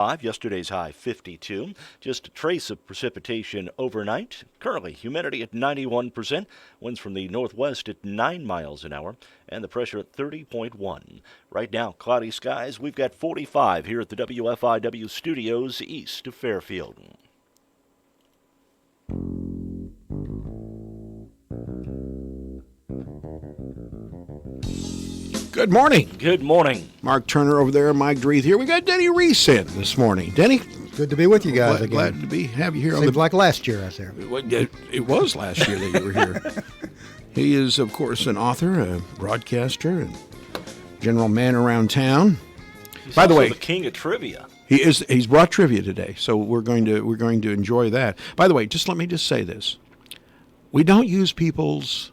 Yesterday's high 52. Just a trace of precipitation overnight. Currently, humidity at 91%. Winds from the northwest at 9 miles an hour. And the pressure at 30.1. Right now, cloudy skies. We've got 45 here at the WFIW studios east of Fairfield. Good morning. Good morning. Mark Turner over there, Mike Dreeth here. We got Denny Reese in this morning. Denny? Good to be with you guys again. Glad to have you here. Seems like last year I was there. It was last year that you were here. He is, of course, an author, a broadcaster, and general man around town. He's By the way, the king of trivia. He's brought trivia today, so we're going to enjoy that. By the way, let me say this: we don't use people's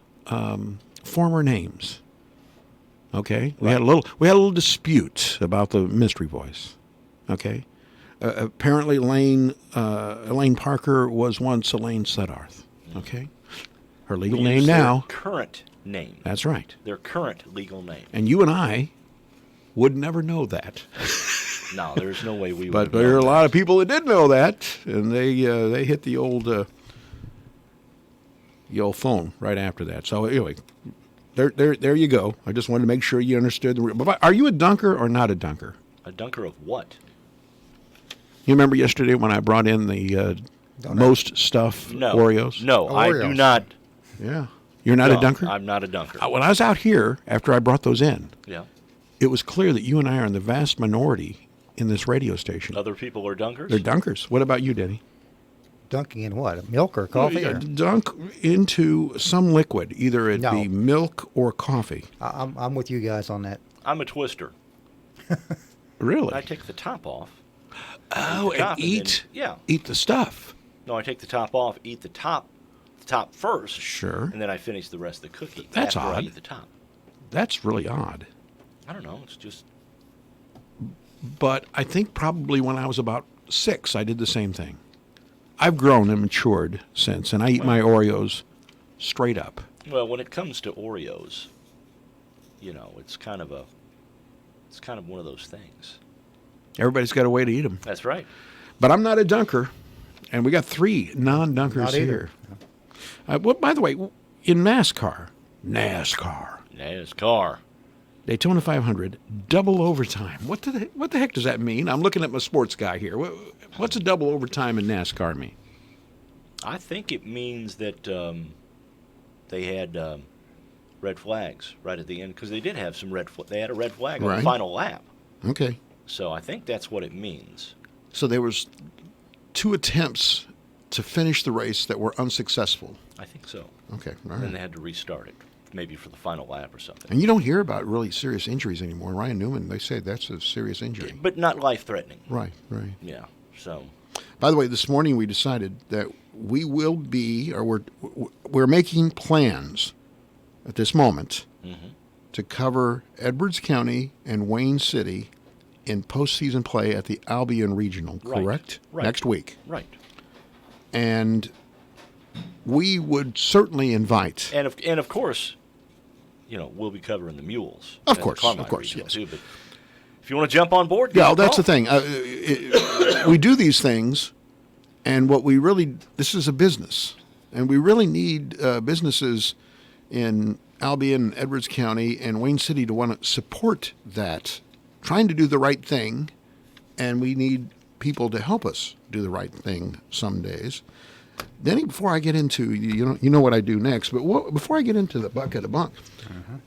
former names. Okay, we had a little dispute about the mystery voice. Okay, apparently Elaine Parker was once Elaine Suddarth. Okay, her legal name now. Their current name. That's right. Their current legal name. And you and I would never know that. No, there's no way we would. But there are a lot of people that did know that, and they hit the old phone right after that. So anyway. There you go. I just wanted to make sure you understood. But are you a dunker or not a dunker? A dunker of what? You remember yesterday when I brought in the most stuff Oreos? No, I do not. Yeah. You're not a dunker? I'm not a dunker. When I was out here, after I brought those in, yeah, it was clear that you and I are in the vast minority in this radio station. Other people are dunkers? They're dunkers. What about you, Denny? Dunking in what? Milk or coffee? Or? Dunk into some liquid, either it be milk or coffee. I'm with you guys on that. I'm a twister. Really? I take the top off. Oh, and eat the stuff. No, I take the top off, eat the top first. Sure. And then I finish the rest of the cookie. That's after odd. I eat the top. That's really odd. I don't know. It's just. But I think probably when I was about 6, I did the same thing. I've grown and matured since, and I eat my Oreos straight up. Well, when it comes to Oreos, it's kind of one of those things. Everybody's got a way to eat them. That's right. But I'm not a dunker, and we got 3 non-dunkers here. By the way, in NASCAR, Daytona 500, double overtime. What the heck does that mean? I'm looking at my sports guy here. What's a double overtime in NASCAR mean? I think it means that they had red flags right at the end, because they did have some they had a red flag on the final lap. Okay. So I think that's what it means. So there was 2 attempts to finish the race that were unsuccessful. I think so. Okay. All right. And then they had to restart it, maybe for the final lap or something. And you don't hear about really serious injuries anymore. Ryan Newman, they say that's a serious injury. But not life-threatening. Right. Yeah, so. By the way, this morning we decided that we will be, or we're making plans at this moment to cover Edwards County and Wayne City in postseason play at the Albion Regional, correct? Right. Next week. Right. And we would certainly invite. And of course, we'll be covering the Mules. Of course, yes. Too, but if you want to jump on board, that's the thing. We do these things, and this is a business, and we really need businesses in Albion, Edwards County, and Wayne City to want to support that, trying to do the right thing, and we need people to help us do the right thing some days. Denny, before I get into, you know what I do next, but before I get into the bucket of bunk,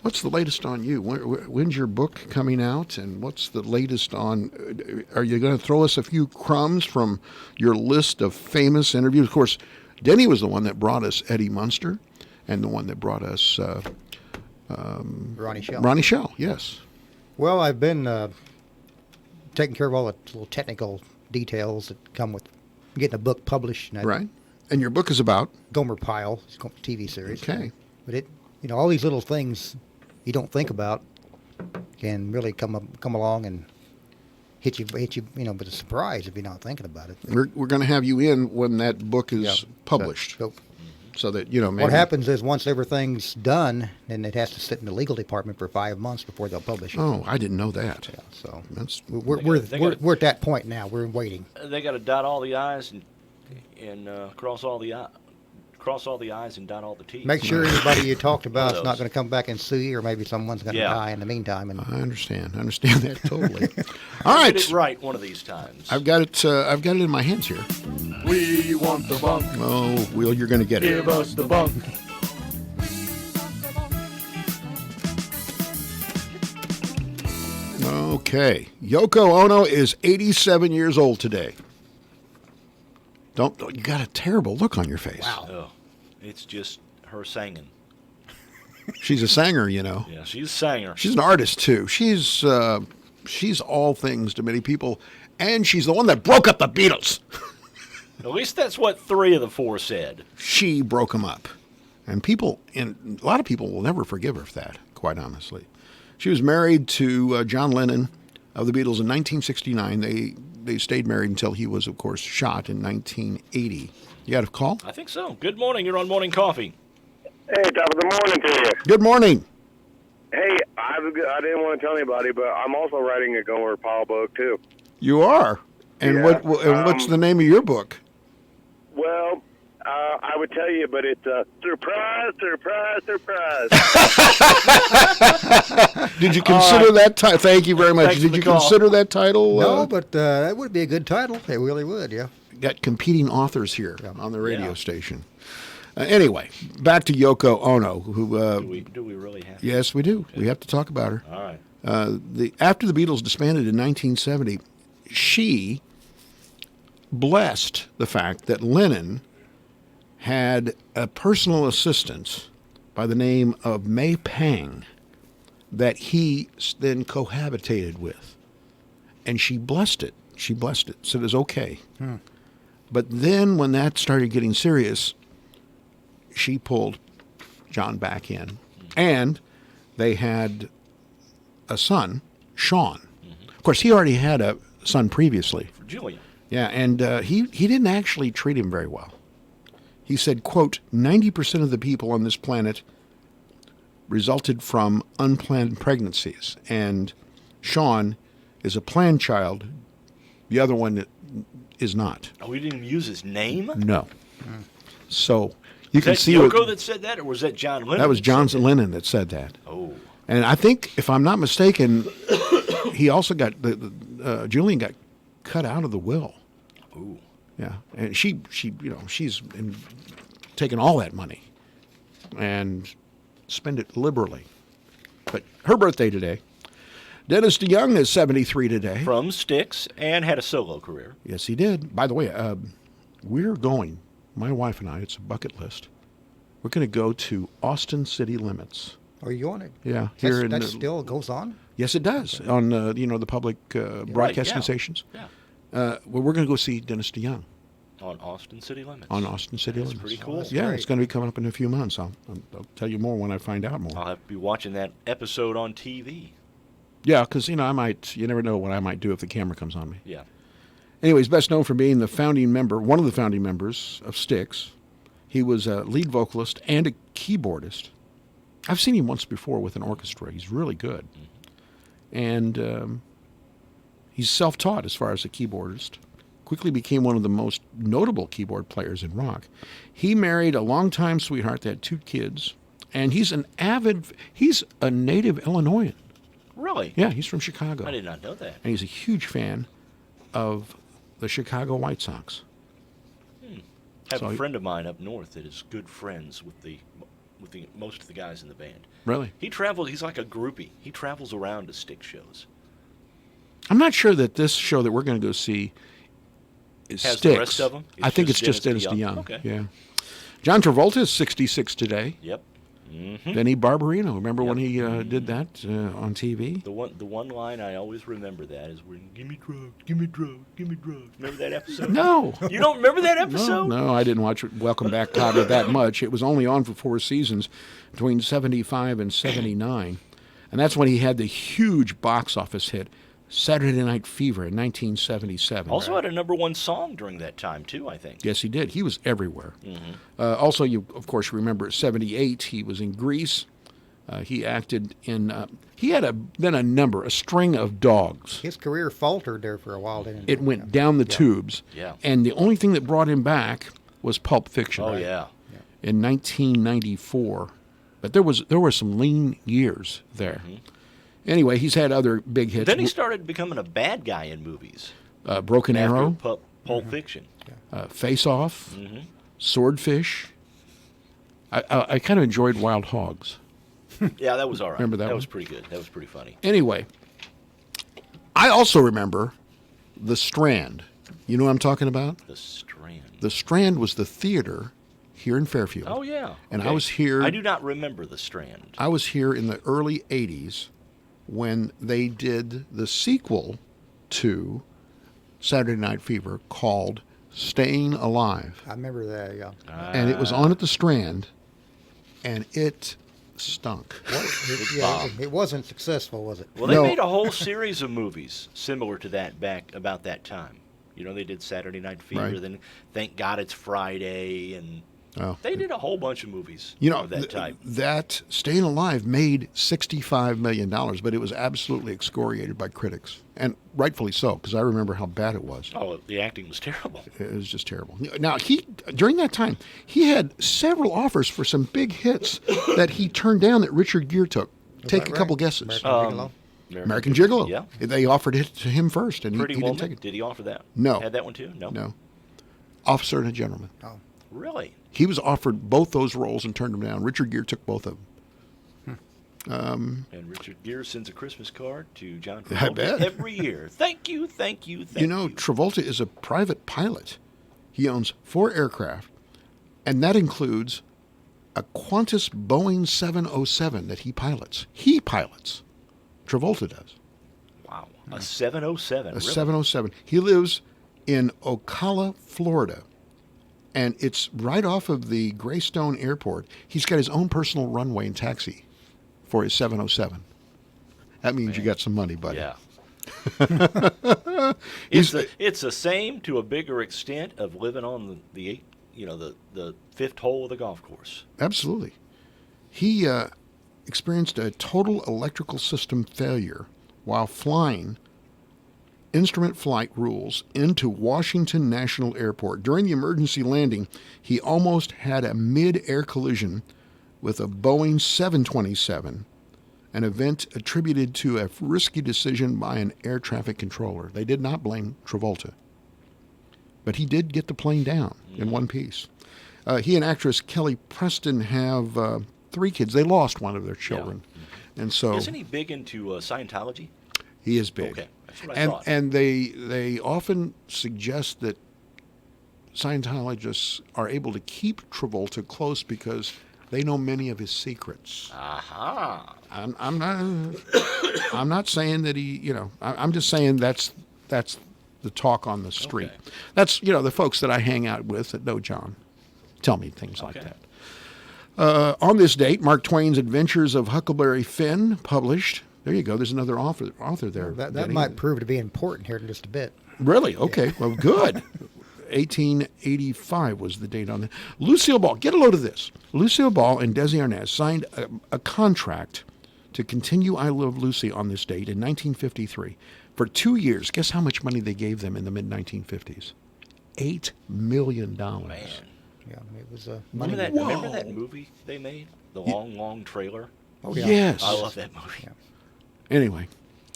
what's the latest on you? When's your book coming out, and what's the latest on, are you going to throw us a few crumbs from your list of famous interviews? Of course, Denny was the one that brought us Eddie Munster, and the one that brought us Ronnie Shell. Ronnie Shell, yes. Well, I've been taking care of all the little technical details that come with getting a book published. Right. And your book is about? Gomer Pyle. It's a TV series. Okay. But all these little things you don't think about can really come along and hit you, with a surprise if you're not thinking about it. We're going to have you in when that book is published. so that maybe. What happens is once everything's done, then it has to sit in the legal department for 5 months before they'll publish it. Oh, I didn't know that. Yeah, so That's we're at that point now. We're waiting. They got to dot all the I's and cross all the I's and dot all the T's. Make sure anybody you talked One about of is not those. going to come back and sue you, or maybe someone's going to Yeah. die in the meantime. And I understand that totally. All right, Get it right one of these times. I've got it. I've got it in my hands here. We want the bunk. Oh, Will, you're going to get it. Give us the bunk. Okay, Yoko Ono is 87 years old today. Don't you got a terrible look on your face? wow. Oh, it's just her singing. She's a singer, Yeah, she's a singer. She's an artist too. She's all things to many people, and she's the one that broke up the Beatles. At least that's what 3 of the 4 said. She broke them up, and a lot of people will never forgive her for that. Quite honestly, she was married to John Lennon of the Beatles in 1969. They stayed married until he was, of course, shot in 1980. You got a call? I think so. Good morning. You're on Morning Coffee. Hey, top of the morning to you. Good morning. Hey, I didn't want to tell anybody, but I'm also writing a Gomer Pyle book too. You are. And Yeah, what's the name of your book? Well, I would tell you, but it's surprise, surprise, surprise. Did you consider that title? Thank you very much. Thanks for Did the you call. consider that title? No, but that would be a good title. It really would, yeah. Got competing authors here on the radio Yeah. station. Anyway, back to Yoko Ono, who. Do we really have? Yes, we do. We have to talk about her. All right. After the Beatles disbanded in 1970, she blessed the fact that Lennon had a personal assistant by the name of May Pang that he then cohabitated with. And she blessed it. She blessed it. Said it was okay. But then when that started getting serious, she pulled John back in. And they had a son, Sean. Of course, he already had a son previously. For Julian. Yeah, and he didn't actually treat him very well. He said, quote, 90% of the people on this planet resulted from unplanned pregnancies, and Sean is a planned child. The other one is not. Oh, we didn't use his name? No. So you Was can that see Yoko that said that, or was that John Lennon? that was that John said that? Lennon that said that. Oh. And I think, if I'm not mistaken, he also got Julian got cut out of the will. Ooh. Yeah, and she's taken all that money and spend it liberally. But her birthday today. Dennis DeYoung is 73 today. From Styx and had a solo career. Yes, he did. By the way, we're going, my wife and I, it's a bucket list. We're going to go to Austin City Limits. Are you on it? Yeah, here That in still goes on? Yes, it does on the public broadcasting yeah. stations. Yeah. Well, we're going to go see Dennis DeYoung On Austin City Limits. on Austin City That's Limits. pretty cool. That's Yeah, great. it's going to be coming up in a few months. I'll tell you more when I find out more. I'll have to be watching that episode on TV. Yeah, because you never know what I might do if the camera comes on me. Yeah. Anyways, best known for being one of the founding members of Styx. He was a lead vocalist and a keyboardist. I've seen him once before with an orchestra. He's really good. And he's self-taught as far as a keyboardist. Quickly became one of the most notable keyboard players in rock. He married a longtime sweetheart that had 2 kids. And he's a native Illinoisan. Really? Yeah, he's from Chicago. I did not know that. And he's a huge fan of the Chicago White Sox. I have So a he- friend of mine up north that is good friends with the most of the guys in the band. Really? He travels. He's like a groupie. He travels around to Styx shows. I'm not sure that this show that we're going to go see is Has Styx. the rest of 'em? I It's think just it's just Dennis Dennis DeYoung. DeYoung. Okay. Yeah. John Travolta is 66 today. Yep. Benny Barbarino. Remember when he did that on TV? The one line I always remember that is when "Give me drugs, give me drugs, give me drugs." Remember that episode? No. You don't remember that No, episode? no, I didn't watch Welcome Back, Kotter that much. It was only on for 4 seasons between 75 and 79. And that's when he had the huge box office hit, Saturday Night Fever in 1977. Also had a #1 song during that time, too, I think. Yes, he did. He was everywhere. Also, you, of course, remember 78, he was in Grease. He acted in, he had a string of dogs. His career faltered there for a while, didn't it? It went down the tubes. Yeah. And the only thing that brought him back was Pulp Fiction. Oh, yeah. In 1994. But there were some lean years there. Anyway, he's had other big hits. Then he started becoming a bad guy in movies. Broken After Arrow, Pulp Fiction. Face Off, Swordfish. I kind of enjoyed Wild Hogs. Yeah, that was all right. Remember that That one? was pretty good. That was pretty funny. Anyway, I also remember The Strand. You know what I'm talking about? The Strand. The Strand was the theater here in Fairfield. Oh, yeah. And Okay. I was here. I do not remember The Strand. I was here in the early 80s when they did the sequel to Saturday Night Fever called Staying Alive. I remember that, yeah. And it was on at the Strand, and it stunk. It wasn't successful, was it? Well, they No. made a whole series of movies similar to that back about that time. You know, they did Saturday Night Fever, Right. then Thank God It's Friday, and Oh. they did a whole bunch of movies You know, of that type. that Staying Alive made $65 million, but it was absolutely excoriated by critics. And rightfully so, because I remember how bad it was. Oh, the acting was terrible. It was just terrible. Now, during that time, he had several offers for some big hits that he turned down that Richard Gere took. Take that a couple right? guesses. American Gigolo? American Gigolo. Yeah. They offered it to him first, and Pretty he didn't Woman. take it. Did he offer that? No. Had that one too? No. No. Officer and a Gentleman. Oh, Really? He was offered both those roles and turned them down. Richard Gere took both of them. And Richard Gere sends a Christmas card to John I Travolta bet. every year. Thank you, thank you, thank you. You know, Travolta is a private pilot. He owns 4 aircraft, and that includes a Qantas Boeing 707 that he pilots. He pilots. Travolta does. Wow. A 707. A really? 707. He lives in Ocala, Florida, and it's right off of the Greystone Airport. He's got his own personal runway and taxi for his 707. That means you got some money, buddy. Yeah. He's- it's the same to a bigger extent of living on the fifth hole of the golf course. Absolutely. He experienced a total electrical system failure while flying instrument flight rules into Washington National Airport. During the emergency landing, he almost had a mid-air collision with a Boeing 727, an event attributed to a risky decision by an air traffic controller. They did not blame Travolta, but he did get the plane down in one piece. He and actress Kelly Preston have 3 kids. They lost one of their children, and so Isn't he big into Scientology? he is big. Okay, that's what I thought. And they often suggest that Scientologists are able to keep Travolta close because they know many of his secrets. Aha. I'm not saying that he, I'm just saying that's the talk on the street. Okay. That's the folks that I hang out with that know John tell me things like Okay. that. On this date, Mark Twain's Adventures of Huckleberry Finn published. There you go. There's another author there. that Denny. might prove to be important here in just a bit. Really? Okay. Well, good. 1885 was the date on that. Lucille Ball. Get a load of this. Lucille Ball and Desi Arnaz signed a contract to continue I Love Lucy on this date in 1953 for 2 years. Guess how much money they gave them in the mid-1950s? $8 million. Man. Yeah, it was money. Remember that movie they made? The Long Trailer? Oh, yeah. Yes. I love that movie. Anyway,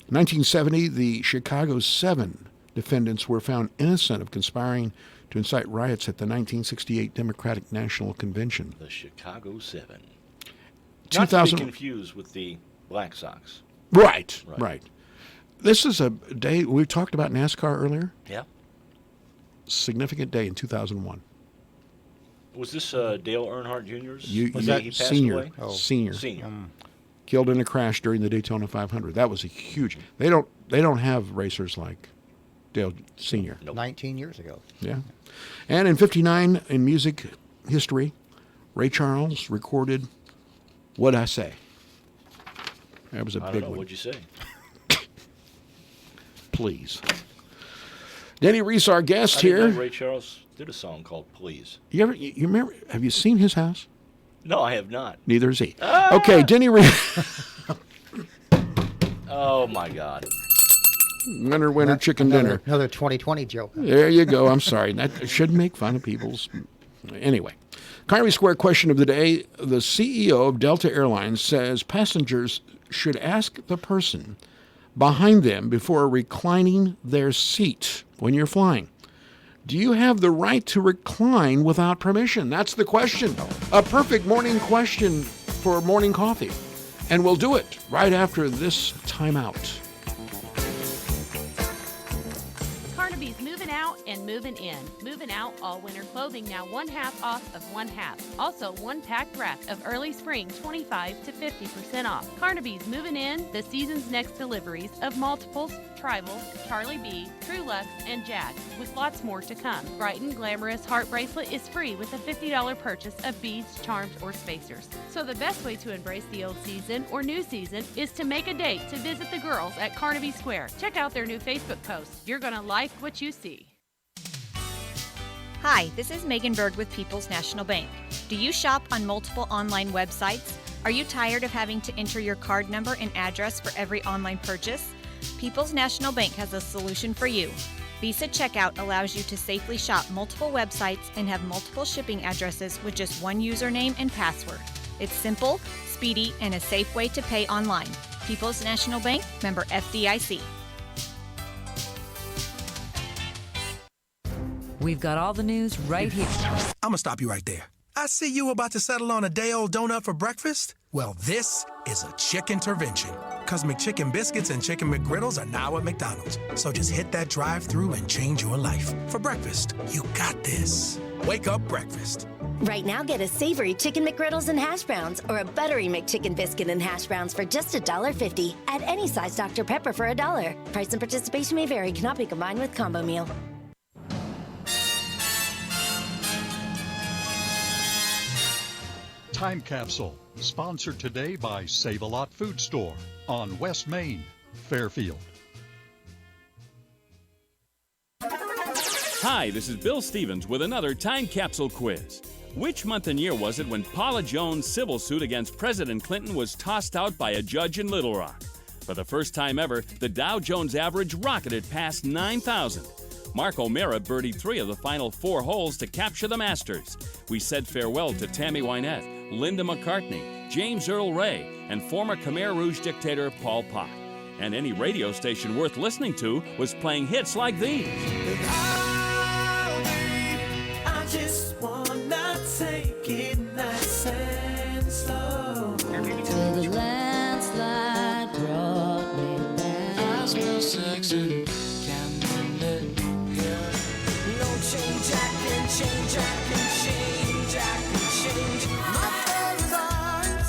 1970, the Chicago 7 defendants were found innocent of conspiring to incite riots at the 1968 Democratic National Convention. The Chicago 7. Not to 2000 be confused with the Black Sox. Right. Right. This is a day, we talked about NASCAR earlier. Yeah. Significant day in 2001. Was this Dale Earnhardt Jr.'s? Was day that he passed senior? away? Oh. Senior. Senior. Killed in a crash during the Daytona 500. That was a huge. They don't have racers like Dale Senior. Nope. 19 years ago. Yeah. And in 59, in music history, Ray Charles recorded What'd I Say? That was a I big don't know. one. What'd you say? Please. Denny Reese, our guest I didn't here. know Ray Charles did a song called Please. You remember? Have you seen his house? No, I have not. Neither has he. Okay, Denny Reese. Oh, my God. Winner, chicken dinner. Another 2020 joke. There you go. I'm sorry. That shouldn't make fun of people's. Anyway, Carnegie Square question of the day. The CEO of Delta Airlines says passengers should ask the person behind them before reclining their seat when you're flying. Do you have the right to recline without permission? That's the question. A perfect morning question for morning coffee. And we'll do it right after this timeout. Carnaby's moving out and moving in. Moving out all winter clothing now 1/2 off of 1/2. Also 1-pack rack of early spring 25 to 50% off. Carnaby's moving in the season's next deliveries of multiples, Tribal, Charlie B, True Lux, and Jag, with lots more to come. Bright and glamorous heart bracelet is free with a $50 purchase of beads, charms, or spacers. So the best way to embrace the old season or new season is to make a date to visit the girls at Carnaby Square. Check out their new Facebook post. You're gonna like what you see. Hi, this is Megan Berg with People's National Bank. Do you shop on multiple online websites? Are you tired of having to enter your card number and address for every online purchase? People's National Bank has a solution for you. Visa Checkout allows you to safely shop multiple websites and have multiple shipping addresses with just one username and password. It's simple, speedy, and a safe way to pay online. People's National Bank, member FDIC. We've got all the news right here. I'm gonna stop you right there. I see you about to settle on a day-old donut for breakfast. Well, this is a chick intervention. Cause McChicken biscuits and Chicken McGriddles are now at McDonald's. So just hit that drive-thru and change your life. For breakfast, you got this. Wake up breakfast. Right now, get a savory Chicken McGriddles and hash browns or a buttery McChicken biscuit and hash browns for just $1.50. Add any size Dr. Pepper for $1. Price and participation may vary. Cannot be combined with combo meal. Time Capsule, sponsored today by Save-A-Lot Food Store on West Main, Fairfield. Hi, this is Bill Stevens with another Time Capsule quiz. Which month and year was it when Paula Jones' civil suit against President Clinton was tossed out by a judge in Little Rock? For the first time ever, the Dow Jones average rocketed past 9,000. Mark O'Meara birdied 3 of the final 4 holes to capture the Masters. We said farewell to Tammy Wynette, Linda McCartney, James Earl Ray, and former Khmer Rouge dictator Pol Pot. And any radio station worth listening to was playing hits like these. I just wanna take it nice and slow. The landslide brought me back. I smell sexy. Change, I can change, I can change, I can change. My eyes,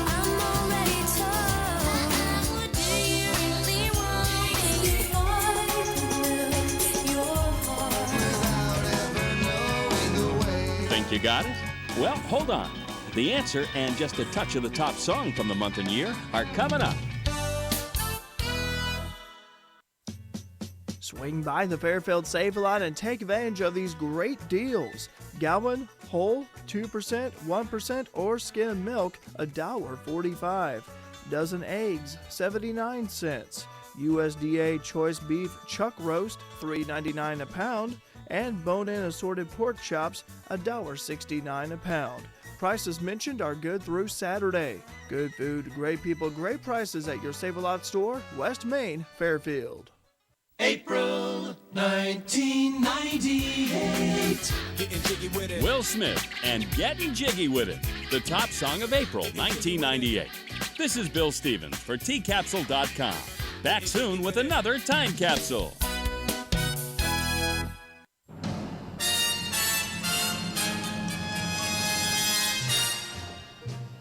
I'm already told. Do you really want me to fight your heart without ever knowing the way? Think you got it? Well, hold on. The answer and just a touch of the top song from the month and year are coming up. Swing by the Fairfield Save-A-Lot and take advantage of these great deals. Gallon, whole, 2%, 1%, or skim milk, $1.45. Dozen eggs, 79 cents. USDA choice beef chuck roast, $3.99 a pound. And bone-in assorted pork chops, $1.69 a pound. Prices mentioned are good through Saturday. Good food, great people, great prices at your Save-A-Lot store, West Main, Fairfield. April 1998. Getting jiggy with it. Will Smith and Getting Jiggy With It, the top song of April 1998. This is Bill Stevens for tcapsule.com. Back soon with another Time Capsule.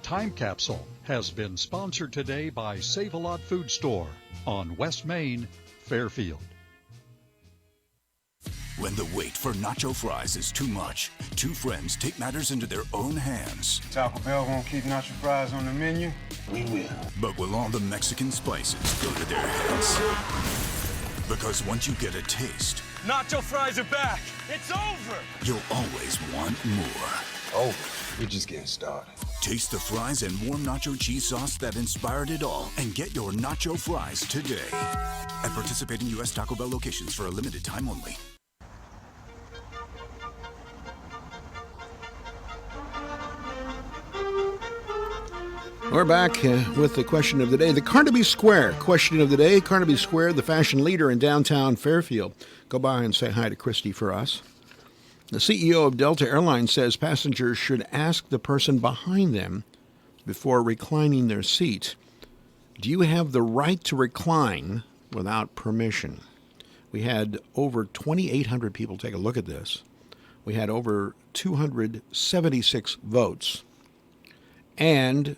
Time Capsule has been sponsored today by Save-A-Lot Food Store on West Main, Fairfield. When the wait for nacho fries is too much, 2 friends take matters into their own hands. Taco Bell won't keep nacho fries on the menu? We will. But will all the Mexican spices go to their heads? Because once you get a taste, Nacho fries are back. It's over. you'll always want more. Oh, we're just getting started. Taste the fries and warm nacho cheese sauce that inspired it all and get your nacho fries today. At participating U.S. Taco Bell locations for a limited time only. We're back with the question of the day. The Carnaby Square question of the day. Carnaby Square, the fashion leader in downtown Fairfield. Go by and say hi to Christy for us. The CEO of Delta Airlines says passengers should ask the person behind them before reclining their seat, do you have the right to recline without permission? We had over 2,800 people take a look at this. We had over 276 votes. And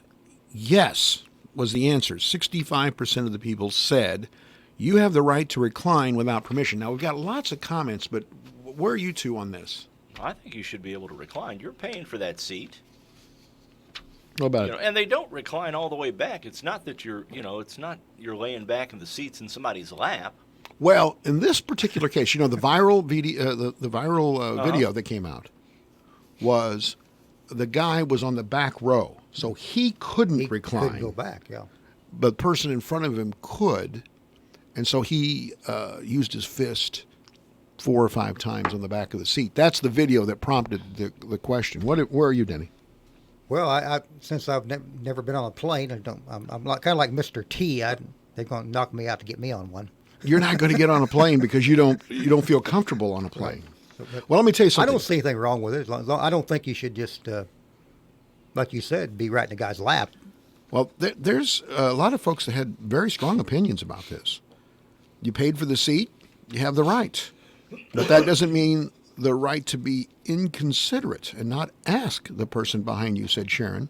yes was the answer. 65% of the people said you have the right to recline without permission. Now, we've got lots of comments, but where are you two on this? I think you should be able to recline. You're paying for that seat. What about You know, and they don't recline all the way back. It's not that you're laying back in the seats in somebody's lap. Well, in this particular case, the viral video that came out was the guy was on the back row, so he couldn't recline. Couldn't go back, yeah. But the person in front of him could, and so he used his fist 4 or 5 times on the back of the seat. That's the video that prompted the question. Where are you, Denny? Well, I since I've never been on a plane, I'm kind of like Mr. T. They're going to knock me out to get me on one. You're not going to get on a plane because you don't feel comfortable on a plane. Well, let me tell you something. I don't see anything wrong with it. I don't think you should just, like you said, be right in the guy's lap. Well, there's a lot of folks that had very strong opinions about this. You paid for the seat, you have the right. But that doesn't mean the right to be inconsiderate and not ask the person behind you, said Sharon.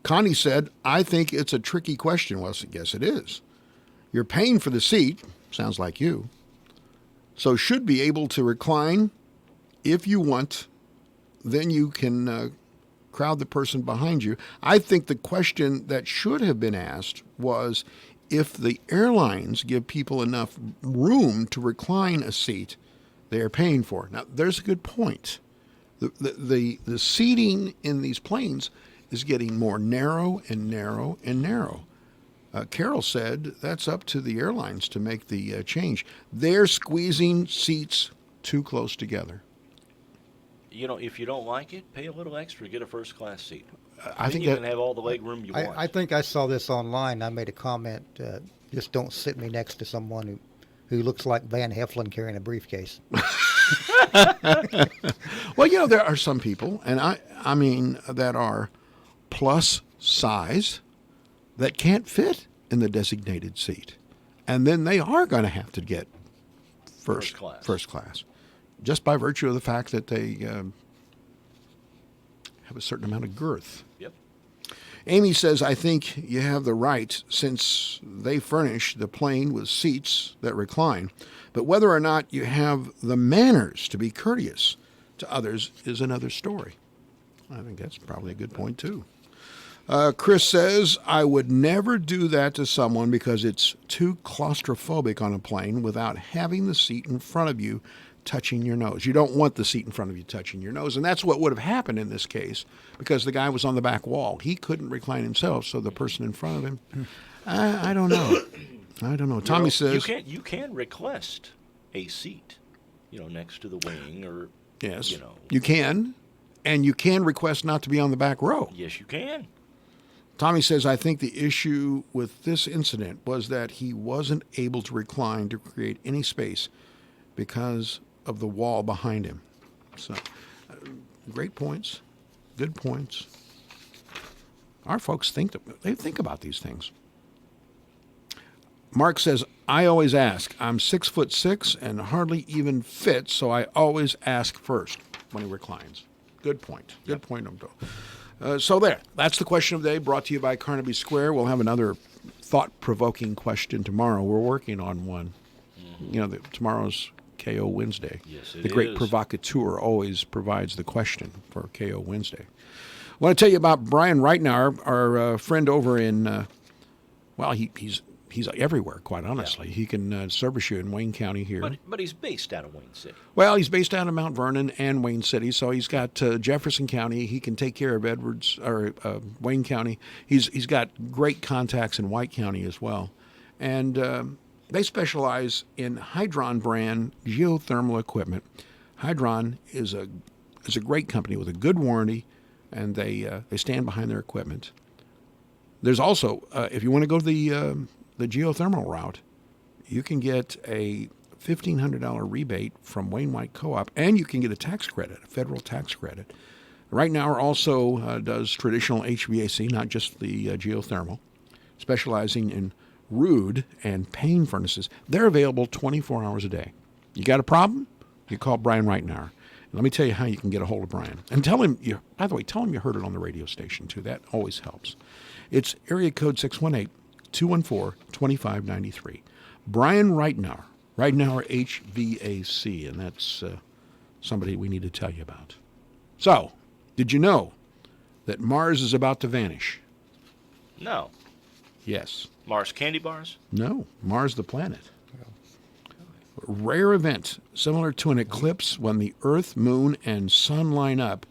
Connie said, I think it's a tricky question. Well, yes, it is. You're paying for the seat, sounds like you, so should be able to recline if you want. Then you can crowd the person behind you. I think the question that should have been asked was if the airlines give people enough room to recline a seat they are paying for. Now, there's a good point. The seating in these planes is getting more narrow and narrow and narrow. Carol said that's up to the airlines to make the change. They're squeezing seats too close together. If you don't like it, pay a little extra, get a first class seat. I think you can have all the leg room you want. I think I saw this online. I made a comment, just don't sit me next to someone who looks like Van Heflin carrying a briefcase. Well, there are some people, and I mean, that are plus size that can't fit in the designated seat. And then they are going to have to get first class, just by virtue of the fact that they have a certain amount of girth. Yep. Amy says, I think you have the right since they furnish the plane with seats that recline. But whether or not you have the manners to be courteous to others is another story. I think that's probably a good point, too. Chris says, I would never do that to someone because it's too claustrophobic on a plane without having the seat in front of you touching your nose. You don't want the seat in front of you touching your nose. And that's what would have happened in this case because the guy was on the back wall. He couldn't recline himself, so the person in front of him, I don't know. I don't know. Tommy says... You can request a seat, next to the wing or... Yes, you can. And you can request not to be on the back row. Yes, you can. Tommy says, I think the issue with this incident was that he wasn't able to recline to create any space because of the wall behind him. So, great points. Good points. Our folks think about these things. Mark says, I always ask. I'm 6'6" and hardly even fit, so I always ask first when he reclines. Good point. Good point, Umdo. So there. That's the question of the day, brought to you by Carnaby Square. We'll have another thought-provoking question tomorrow. We're working on one. Mm-hmm. Tomorrow's KO Wednesday. Yes, it The great is. provocateur always provides the question for KO Wednesday. I want to tell you about Brian Reitner, our friend over in, he's he's everywhere, quite honestly. He can service you in Wayne County here. But he's based out of Wayne City. Well, he's based out of Mount Vernon and Wayne City, so he's got Jefferson County. He can take care of Wayne County. He's got great contacts in White County as well, and they specialize in Hydron brand geothermal equipment. Hydron is a great company with a good warranty, and they stand behind their equipment. There's also, if you want to go the geothermal route, you can get a $1,500 rebate from Wayne White Co-op, and you can get a tax credit, a federal tax credit. Right now, also does traditional HVAC, not just the geothermal, specializing in Rude and Payne furnaces. They're available 24 hours a day. You got a problem? You call Brian Reitnauer. Let me tell you how you can get a hold of Brian. And tell him, by the way, tell him you heard it on the radio station, too. That always helps. It's area code 618-214-2593. Brian Reitnauer, Reitnauer HVAC, and that's somebody we need to tell you about. So, did you know that Mars is about to vanish? No. Yes. Mars candy bars? No, Mars the planet. A rare event, similar to an eclipse when the Earth, Moon, and Sun line up.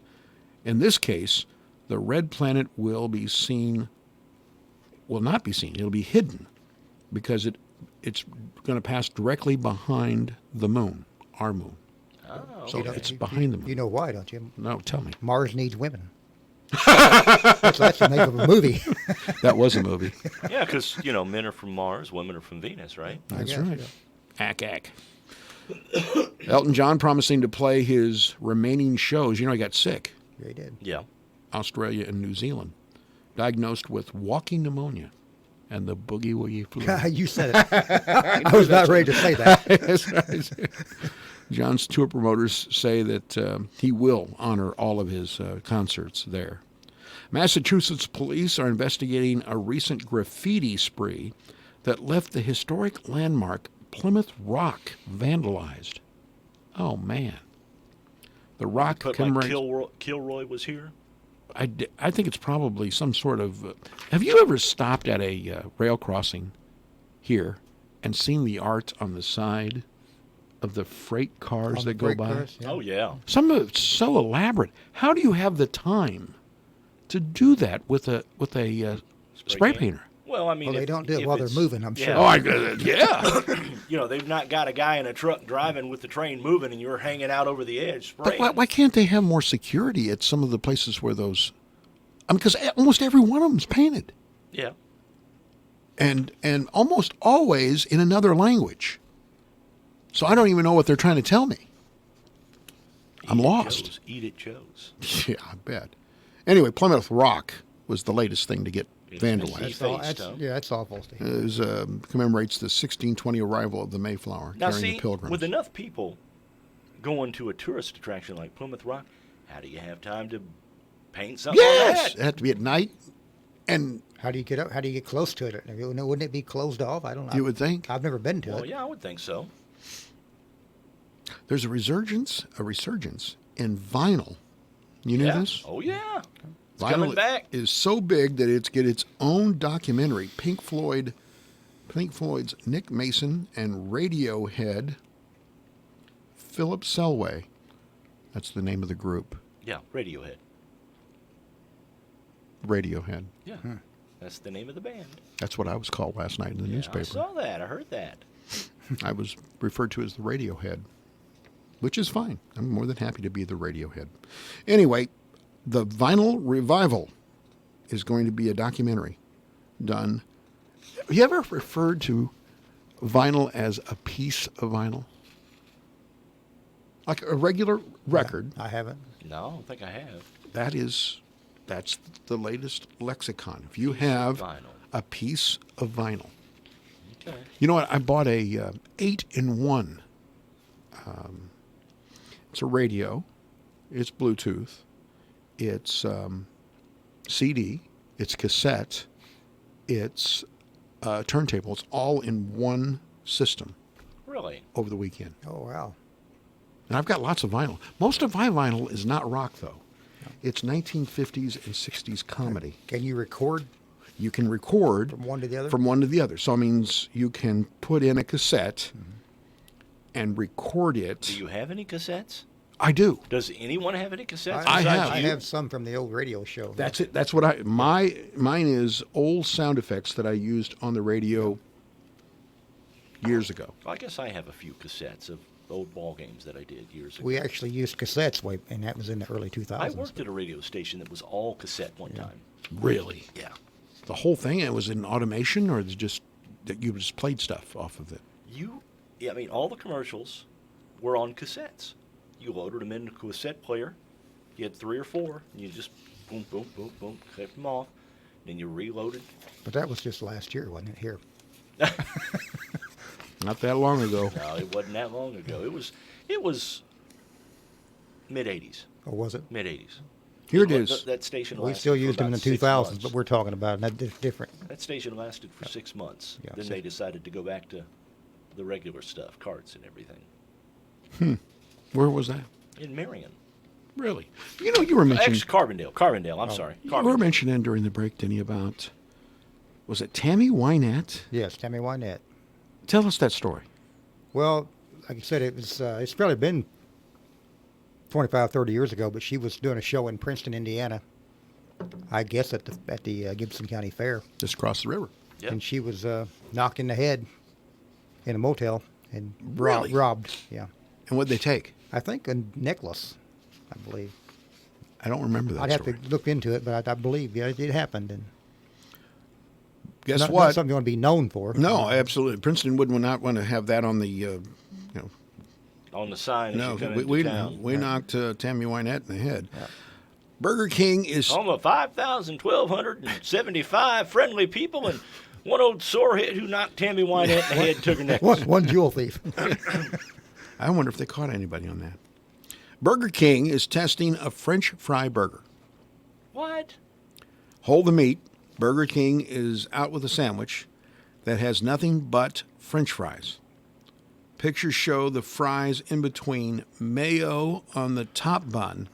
In this case, the red planet will not be seen. It'll be hidden because it's going to pass directly behind the moon, our moon. Oh, so okay. it's behind the moon. You know why, don't you? No, tell me. Mars needs women. That's the name of a movie. That was a movie. Yeah, because, men are from Mars, women are from Venus, right? That's right. Ack. Elton John promising to play his remaining shows. He got sick. Yeah, he did. Yeah. Australia and New Zealand. Diagnosed with walking pneumonia and the boogie woogie flu. You said it. I was not ready to say that. That's right. John's tour promoters say that he will honor all of his concerts there. Massachusetts police are investigating a recent graffiti spree that left the historic landmark Plymouth Rock vandalized. Oh, man. The rock commemorates... Kilroy was here? I think it's probably some sort of... have you ever stopped at a rail crossing here and seen the art on the side of the freight cars that go by? Cars, yeah. Oh, yeah. Some of it's so elaborate. How do you have the time to do that with a spray painter? Well, I mean, they don't do it while they're moving, I'm sure. Oh, yeah. They've not got a guy in a truck driving with the train moving, and you're hanging out over the edge spraying. But why can't they have more security at some of the places where those... because almost every one of them's painted. Yeah. And almost always in another language. So I don't even know what they're trying to tell me. I'm lost. Eat it, Joe's. Yeah, I bet. Anyway, Plymouth Rock was the latest thing to get vandalized. That's awful. It commemorates the 1620 arrival of the Mayflower carrying the Pilgrims. With enough people going to a tourist attraction like Plymouth Rock, how do you have time to paint something like that? It had to be at night. And how do you get up? How do you get close to it? Wouldn't it be closed off? I don't know. You would think. I've never been to it. Well, yeah, I would think so. There's a resurgence in vinyl. You knew this? Oh, yeah. It's Vinyl coming back. Is so big that it's get its own documentary. Pink Floyd's Nick Mason and Radiohead, Philip Selway. That's the name of the group. Yeah, Radiohead. Radiohead. Yeah, that's the name of the band. That's what I was called last night in the newspaper. I saw that. I heard that. I was referred to as the Radiohead, which is fine. I'm more than happy to be the Radiohead. Anyway, the Vinyl Revival is going to be a documentary done. Have you ever referred to vinyl as a piece of vinyl? Like a regular record? I haven't. No, I don't think I have. That's the latest lexicon. If you have a piece of vinyl. Okay. You know what? I bought a 8-in-1. It's a radio. It's Bluetooth. It's CD. It's cassette. It's turntable. It's all in one system. Really? Over the weekend. Oh, wow. And I've got lots of vinyl. Most of my vinyl is not rock, though. It's 1950s and 60s comedy. Can you record? you can record from one to the other. From one to the other. So it means you can put in a cassette and record it. Do you have any cassettes? I do. Does anyone have any cassettes? I besides have. I you? have some from the old radio show. That's it. That's what mine is old sound effects that I used on the radio years ago. Well, I guess I have a few cassettes of old ball games that I did years ago. We actually used cassettes, and that was in the early 2000s. I worked at a radio station that was all cassette one time. Really? Yeah. The whole thing, it was in automation, or it's just that you just played stuff off of it? Yeah, I mean, all the commercials were on cassettes. You loaded them into a cassette player. You had 3 or 4, and you just boom, boom, boom, boom, clipped them off. Then you reloaded. But that was just last year, wasn't it? Here. Not that long ago. No, it wasn't that long ago. It was mid-'80s. Or was it? Mid-'80s. Here it is. That station lasted We still for used them in the about 6 2000s, months. but we're talking about it. That's different. That station lasted for 6 months. Yeah, Then so- they decided to go back to the regular stuff, carts and everything. Where was that? In Marion. Really? You know, you were mentioning. Carbondale. I'm sorry. You were mentioning during the break, Denny, about, was it Tammy Wynette? Yes, Tammy Wynette. Tell us that story. Well, like I said, it's probably been 25, 30 years ago, but she was doing a show in Princeton, Indiana, I guess at the Gibson County Fair. Just across the river. Yep. And she was knocked in the head in a motel and Really? robbed. Yeah. And what'd they take? I think a necklace, I believe. I don't remember that I'd have story. to look into it, but I believe, yeah, it happened. And Guess not what? something you want to be known for. No, absolutely. Princeton would not want to have that on the, On the sign. no, as you come we into town. knocked Tammy Wynette in the head. Yeah. Burger King is Home of 5,175 friendly people and one old sorehead who knocked Tammy Wynette in the head and took her necklace. One jewel thief. I wonder if they caught anybody on that. Burger King is testing a French fry burger. What? Hold the meat. Burger King is out with a sandwich that has nothing but French fries. Pictures show the fries in between, mayo on the top bun,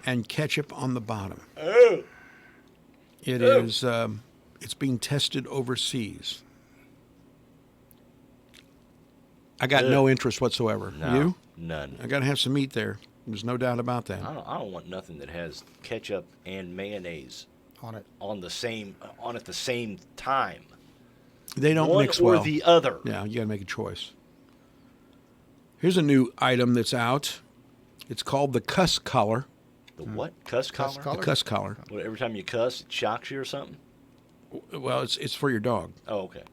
and ketchup on the bottom. Oh. It is. It's being tested overseas. I got no interest whatsoever. No, You? none. I got to have some meat there. There's no doubt about that. I don't want nothing that has ketchup and mayonnaise on it at the same time. They don't One mix or well. the other. Yeah, you got to make a choice. Here's a new item that's out. It's called the cuss collar. The what? Cuss collar? The cuss collar. What, every time you cuss, it shocks you or something? Well, it's for your dog. Oh, okay.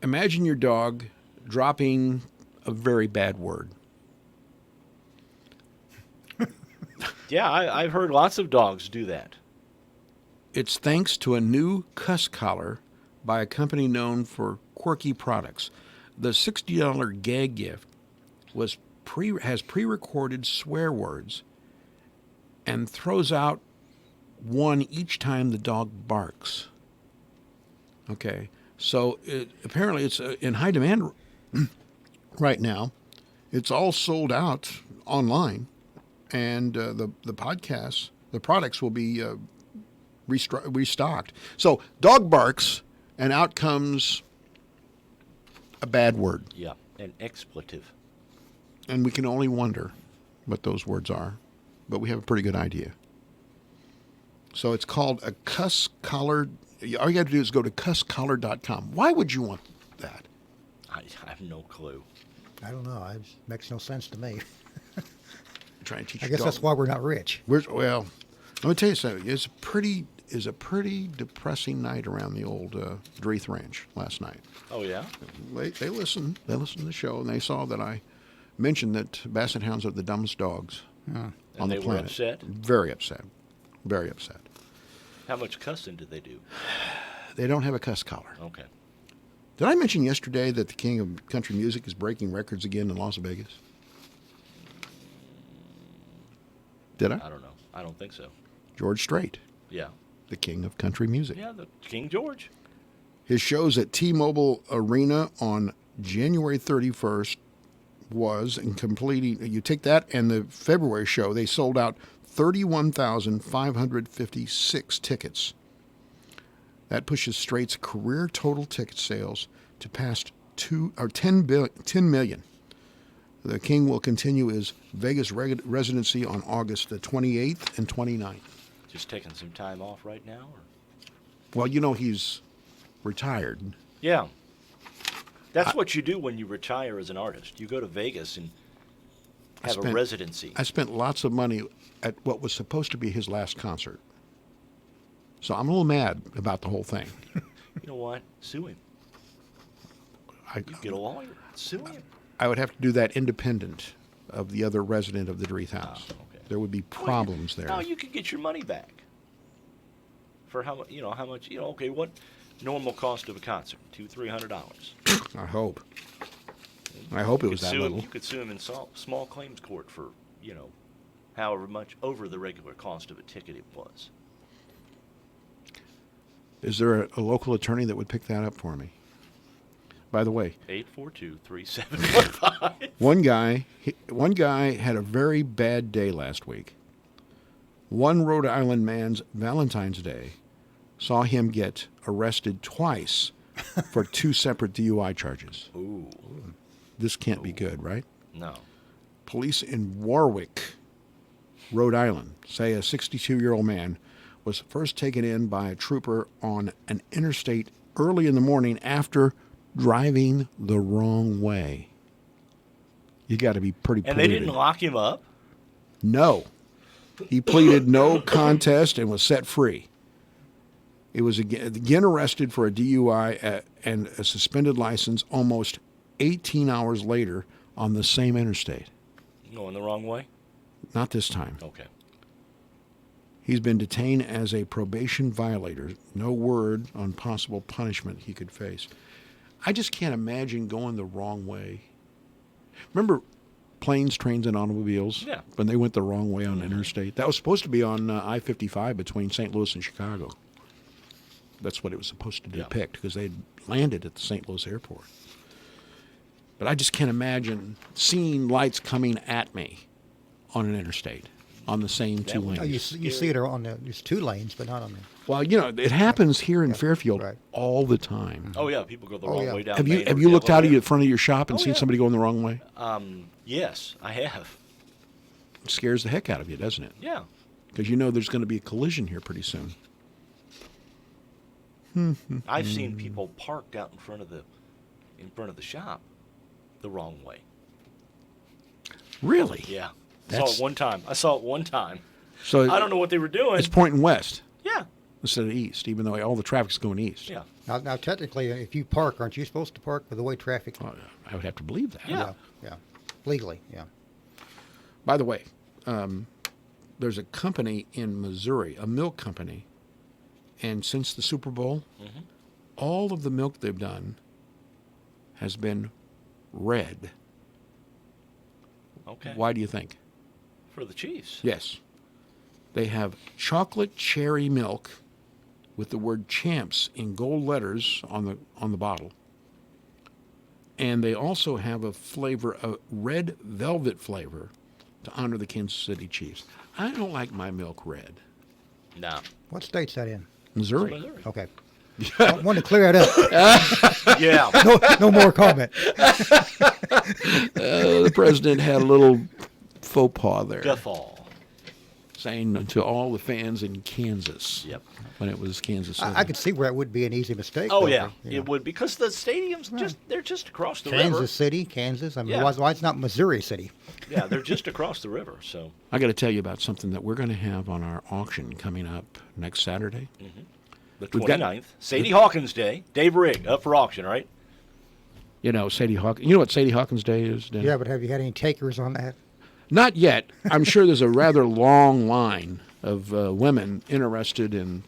Imagine your dog dropping a very bad word. Yeah, I've heard lots of dogs do that. It's thanks to a new cuss collar by a company known for quirky products. The $60 gag gift has pre-recorded swear words and throws out one each time the dog barks. Okay, so apparently it's in high demand right now. It's all sold out online, and the podcasts, the products will be restocked. So dog barks, and out comes a bad word. Yeah, an expletive. And we can only wonder what those words are, but we have a pretty good idea. So it's called a cuss collar. All you got to do is go to cusscollar.com. Why would you want that? I have no clue. I don't know. It makes no sense to me. Trying to teach I your guess dog. that's why we're not rich. Well, let me tell you something. It's a pretty depressing night around the old Dreith Ranch last night. Oh, yeah? They listened. They listened to the show, and they saw that I mentioned that Basset Hounds are the dumbest dogs on And the they were planet. upset? Very upset. Very upset. How much cussing did they do? They don't have a cuss collar. Okay. Did I mention yesterday that the king of country music is breaking records again in Las Vegas? Did I? I don't know. I don't think so. George Strait, Yeah. the king of country music. Yeah, the King George. His shows at T-Mobile Arena on January 31st was, in completing, you take that and the February show, they sold out 31,556 tickets. That pushes Straight's career total ticket sales to past 10 million. The King will continue his Vegas residency on August the 28th and 29th. Just taking some time off right now? Or? Well, you know he's retired. Yeah. That's what you do when you retire as an artist. You go to Vegas and have a residency. I spent lots of money at what was supposed to be his last concert. So I'm a little mad about the whole thing. You know what? Sue him. You get a lawyer. Sue him. I would have to do that independent of the other resident of the Dreeth House. Okay. There would be problems there. No, you could get your money back. For how much? How much? Okay, what normal cost of a concert? $200-300. I hope. I hope it was that little. You could sue him in small claims court for, however much over the regular cost of a ticket it was. Is there a local attorney that would pick that up for me? By the way, 842-3715. One guy had a very bad day last week. One Rhode Island man's Valentine's Day saw him get arrested twice for 2 separate DUI charges. Ooh. This can't be good, right? No. Police in Warwick, Rhode Island, say a 62-year-old man was first taken in by a trooper on an interstate early in the morning after driving the wrong way. You got to be pretty And polluted. they didn't lock him up? No. He pleaded no contest and was set free. He was again arrested for a DUI and a suspended license almost 18 hours later on the same interstate. Going the wrong way? Not this time. Okay. He's been detained as a probation violator. No word on possible punishment he could face. I just can't imagine going the wrong way. Remember planes, trains, and automobiles? Yeah. When they went the wrong way on the interstate? That was supposed to be on I-55 between St. Louis and Chicago. That's what it was supposed to depict because they'd landed at the St. Louis airport. But I just can't imagine seeing lights coming at me on an interstate on the same 2 lanes. Oh, you see it on there's 2 lanes, but not on the. Well, it happens here in Fairfield all the time. Oh, yeah, people go the wrong way down Have Main you or looked out of Delaware. the front of your shop and seen somebody going the wrong way? Yes, I have. It scares the heck out of you, doesn't it? Yeah. Because there's going to be a collision here pretty soon. I've seen people parked out in front of the shop the wrong way. Really? Yeah. I saw it one time. So I don't know what they were doing. It's pointing west. Yeah. Instead of east, even though all the traffic's going east. Yeah. Now, technically, if you park, aren't you supposed to park with the way traffic? Oh, I would have to believe that. Yeah. Legally, yeah. By the way, there's a company in Missouri, a milk company, and since the Super Bowl, all of the milk they've done has been red. Okay. Why do you think? For the Chiefs. Yes. They have chocolate cherry milk with the word champs in gold letters on the bottle. And they also have a red velvet flavor to honor the Kansas City Chiefs. I don't like my milk red. No. What state's that in? Missouri. Okay. I want to clear that up. Yeah. No more comment. The president had a little faux pas there. Guffaw. Saying to all the fans in Kansas. Yep. When it was Kansas City. I could see where it would be an easy mistake. Oh, though, yeah. you know. It would, because the stadium's they're just across the river. Kansas City, Kansas. I mean, Yeah. why it's not Missouri City? Yeah, they're just across the river, so. I got to tell you about something that we're going to have on our auction coming up next Saturday. The We've got- 29th. Sadie Hawkins Day. Dave Rigg up for auction, right? Sadie Hawkins. You know what Sadie Hawkins Day is, Dan? Yeah, but have you had any takers on that? Not yet. I'm sure there's a rather long line of women interested in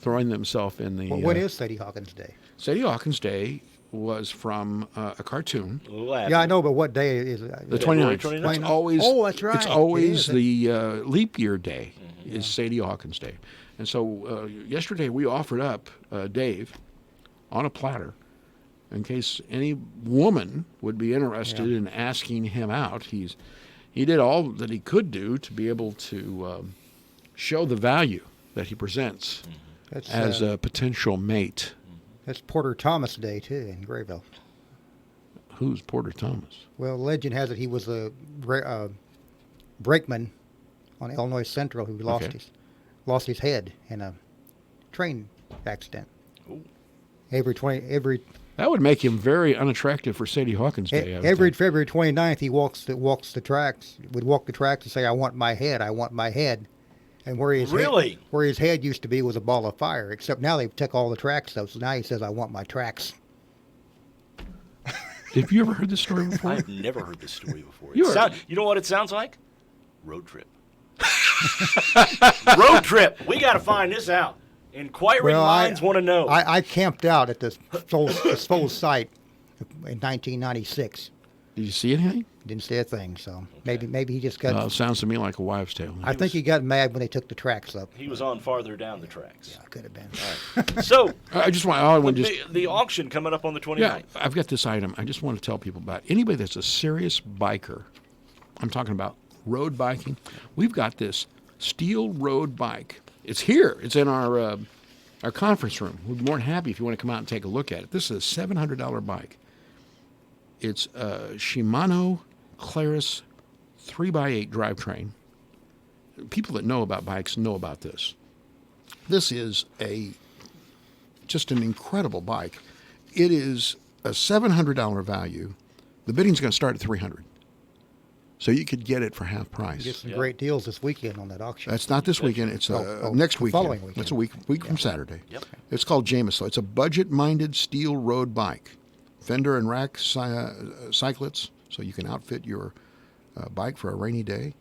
throwing themselves in the... Well, what is Sadie Hawkins Day? Sadie Hawkins Day was from a cartoon. Yeah, I know, but what day is it? The 29th. It's always, Oh, that's right. It's It always is. the leap year day is Sadie Hawkins Day. And so yesterday we offered up Dave on a platter in case any woman would be interested in asking him out. He did all that he could do to be able to show the value that he presents as a potential mate. That's Porter Thomas Day, too, in Grayville. Who's Porter Thomas? Well, legend has it he was a brakeman on Illinois Central who lost his head in a train accident. Ooh. That would make him very unattractive for Sadie Hawkins Day. Every February 29th, he walks the tracks. Would walk the tracks and say, "I want my head. I want my head." And where his head used to be was a ball of fire. Except now they've took all the tracks though, so now he says, "I want my tracks." Have you ever heard this story before? I've never heard this story before. You know what it sounds like? Road trip. Road trip. We got to find this out. Inquiring minds want to know. I camped out at this Foles site in 1996. Did you see anything? Didn't see a thing. So maybe he just got. Sounds to me like a wives' tale. I think he got mad when they took the tracks up. He was on farther down the tracks. Yeah, could have been. All right. So the auction coming up on the 29th. Yeah, I've got this item. I just want to tell people about it. Anybody that's a serious biker. I'm talking about road biking. We've got this steel road bike. It's here. It's in our conference room. We'd be more than happy if you want to come out and take a look at it. This is a $700 bike. It's a Shimano Claris 3x8 drivetrain. People that know about bikes know about this. This is just an incredible bike. It is a $700 value. The bidding's going to start at $300. So you could get it for half price. Get some great deals this weekend on that auction. That's not this weekend. It's next weekend. Following weekend. That's a week from Saturday. Yep. It's called Jameson. It's a budget-minded steel road bike. Fender and rack cyclets, so you can outfit your bike for a rainy day.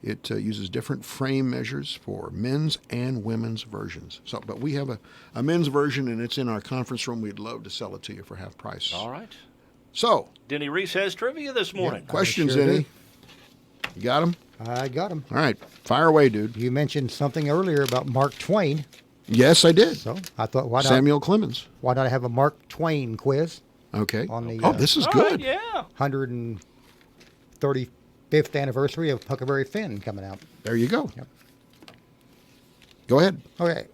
It uses different frame measures for men's and women's versions. But we have a men's version, and it's in our conference room. We'd love to sell it to you for half price. All right. So, Denny Reese has trivia this morning. Questions, Denny? You got them? I got them. All right. Fire away, dude. You mentioned something earlier about Mark Twain. Yes, I did. So I thought, why not? Samuel Clemens. Why not have a Mark Twain quiz? Okay. On the, this is good. Right, yeah. 135th anniversary of Huckleberry Finn coming out. There you go. Yep. Go ahead. Okay.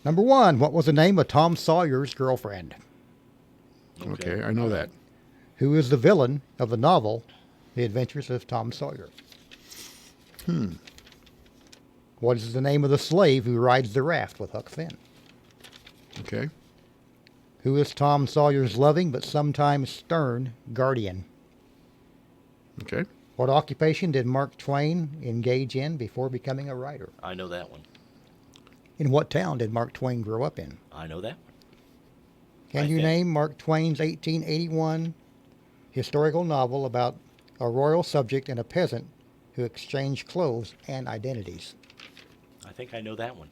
Number 1, what was the name of Tom Sawyer's girlfriend? Okay, I know that. Who is the villain of the novel The Adventures of Tom Sawyer? What is the name of the slave who rides the raft with Huck Finn? Okay. Who is Tom Sawyer's loving but sometimes stern guardian? Okay. What occupation did Mark Twain engage in before becoming a writer? I know that one. In what town did Mark Twain grow up in? I know that one. Can you name Mark Twain's 1881 historical novel about a royal subject and a peasant who exchanged clothes and identities? I think I know that one.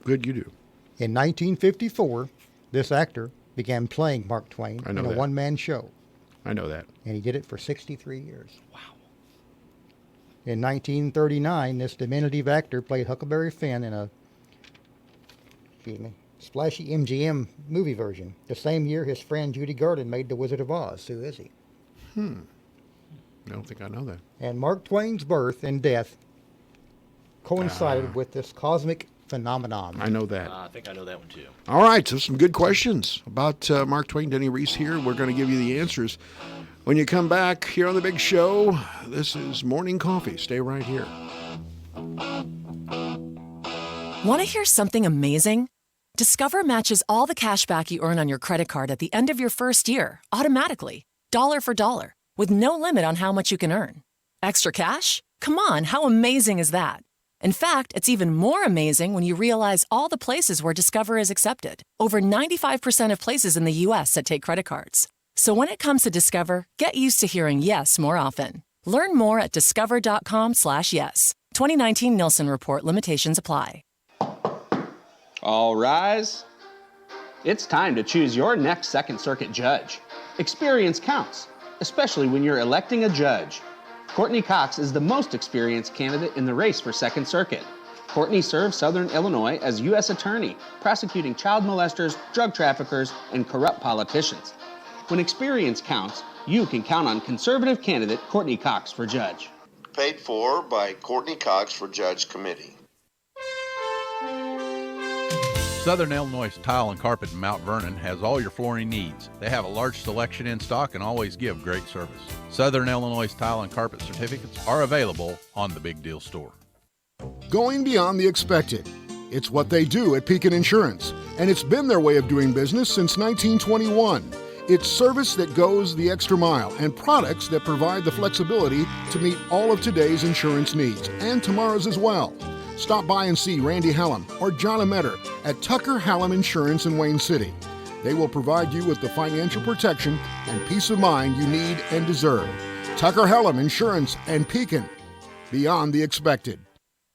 Good, you do. In 1954, this actor began playing Mark Twain in a one-man show. I know that. And he did it for 63 years. Wow. In 1939, this diminutive actor played Huckleberry Finn in a splashy MGM movie version. The same year, his friend Judy Garland made The Wizard of Oz. Who is he? I don't think I know that. And Mark Twain's birth and death coincided with this cosmic phenomenon. I know that. I think I know that one too. All right, so some good questions about Mark Twain. Denny Reese here. We're going to give you the answers when you come back here on the big show. This is Morning Coffee. Stay right here. Want to hear something amazing? Discover matches all the cash back you earn on your credit card at the end of your first year, automatically, dollar for dollar, with no limit on how much you can earn. Extra cash? Come on, how amazing is that? In fact, it's even more amazing when you realize all the places where Discover is accepted. Over 95% of places in the U.S. that take credit cards. So when it comes to Discover, get used to hearing yes more often. Learn more at discover.com/yes. 2019 Nielsen Report. Limitations apply. All rise. It's time to choose your next Second Circuit judge. Experience counts, especially when you're electing a judge. Courtney Cox is the most experienced candidate in the race for Second Circuit. Courtney serves Southern Illinois as U.S. Attorney, prosecuting child molesters, drug traffickers, and corrupt politicians. When experience counts, you can count on conservative candidate Courtney Cox for judge. Paid for by Courtney Cox for Judge Committee. Southern Illinois Tile and Carpet in Mount Vernon has all your flooring needs. They have a large selection in stock and always give great service. Southern Illinois Tile and Carpet certificates are available on the Big Deal Store. Going beyond the expected. It's what they do at Pekin Insurance, and it's been their way of doing business since 1921. It's service that goes the extra mile and products that provide the flexibility to meet all of today's insurance needs and tomorrow's as well. Stop by and see Randy Hallam or John Ametter at Tucker Hallam Insurance in Wayne City. They will provide you with the financial protection and peace of mind you need and deserve. Tucker Hallam Insurance and Pekin, beyond the expected.